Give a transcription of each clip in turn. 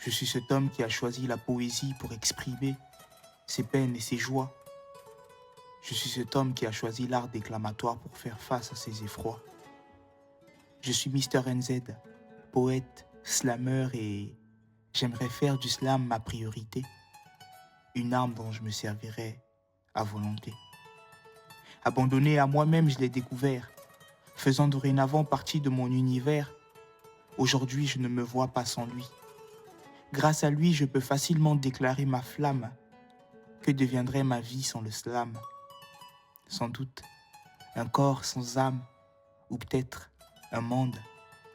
Je suis cet homme qui a choisi la poésie pour exprimer ses peines et ses joies. Je suis cet homme qui a choisi l'art déclamatoire pour faire face à ses effrois. Je suis Mr. NZ, poète, slammer et j'aimerais faire du slam ma priorité, une arme dont je me servirai à volonté. Abandonné à moi-même, je l'ai découvert, faisant dorénavant partie de mon univers. Aujourd'hui, je ne me vois pas sans lui. Grâce à lui, je peux facilement déclarer ma flamme. Que deviendrait ma vie sans le slam? Sans doute, un corps sans âme, ou peut-être un monde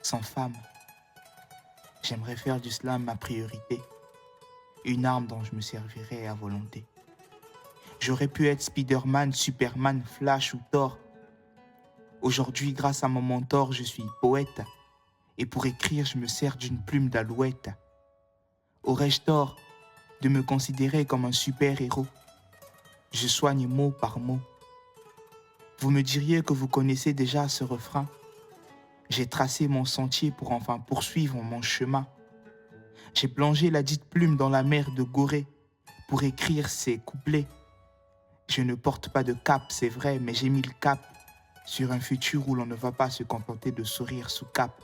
sans femme. J'aimerais faire du slam ma priorité, une arme dont je me servirai à volonté. J'aurais pu être Spider-Man, Superman, Flash ou Thor. Aujourd'hui, grâce à mon mentor, je suis poète, et pour écrire, je me sers d'une plume d'alouette. Aurais-je tort de me considérer comme un super-héros? Je soigne mot par mot. Vous me diriez que vous connaissez déjà ce refrain. J'ai tracé mon sentier pour enfin poursuivre mon chemin. J'ai plongé la dite plume dans la mer de Gorée pour écrire ces couplets. Je ne porte pas de cap, c'est vrai, mais j'ai mis le cap sur un futur où l'on ne va pas se contenter de sourire sous cap.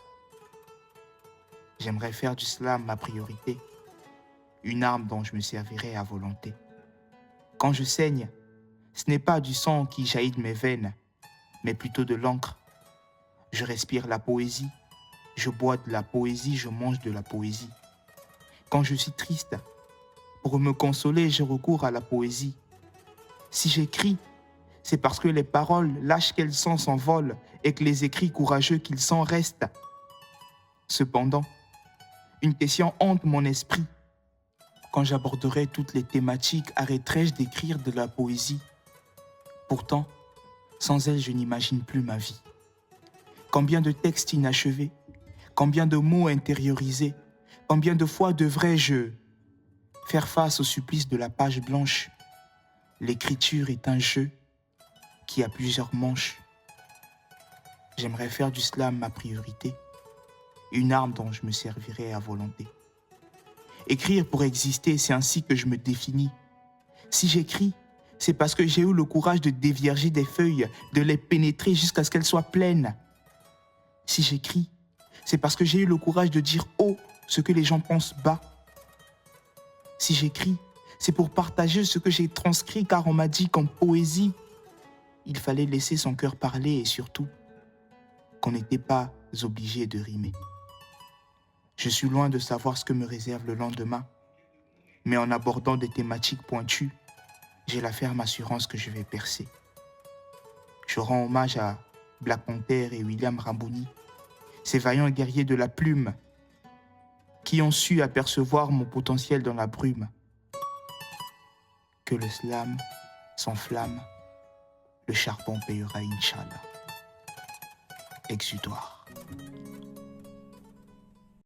J'aimerais faire du slam ma priorité, une arme dont je me servirai à volonté. Quand je saigne, ce n'est pas du sang qui jaillit de mes veines, mais plutôt de l'encre. Je respire la poésie, je bois de la poésie, je mange de la poésie. Quand je suis triste, pour me consoler, je recours à la poésie. Si j'écris, c'est parce que les paroles, lâches qu'elles sont, s'envolent et que les écrits courageux qu'ils sont restent. Cependant, une question hante mon esprit. Quand j'aborderai toutes les thématiques, arrêterai-je d'écrire de la poésie? Pourtant, sans elle, je n'imagine plus ma vie. Combien de textes inachevés, combien de mots intériorisés, combien de fois devrais-je faire face au supplice de la page blanche? L'écriture est un jeu qui a plusieurs manches. J'aimerais faire du slam ma priorité, une arme dont je me servirai à volonté. Écrire pour exister, c'est ainsi que je me définis. Si j'écris, c'est parce que j'ai eu le courage de dévierger des feuilles, de les pénétrer jusqu'à ce qu'elles soient pleines. Si j'écris, c'est parce que j'ai eu le courage de dire haut ce que les gens pensent bas. Si j'écris, c'est pour partager ce que j'ai transcrit, car on m'a dit qu'en poésie, il fallait laisser son cœur parler et surtout qu'on n'était pas obligé de rimer. Je suis loin de savoir ce que me réserve le lendemain, mais en abordant des thématiques pointues, j'ai la ferme assurance que je vais percer. Je rends hommage à Black Panther et William Rambouni, ces vaillants guerriers de la plume qui ont su apercevoir mon potentiel dans la brume. Que le slam s'enflamme, le charbon payera, Inch'Allah. Exutoire.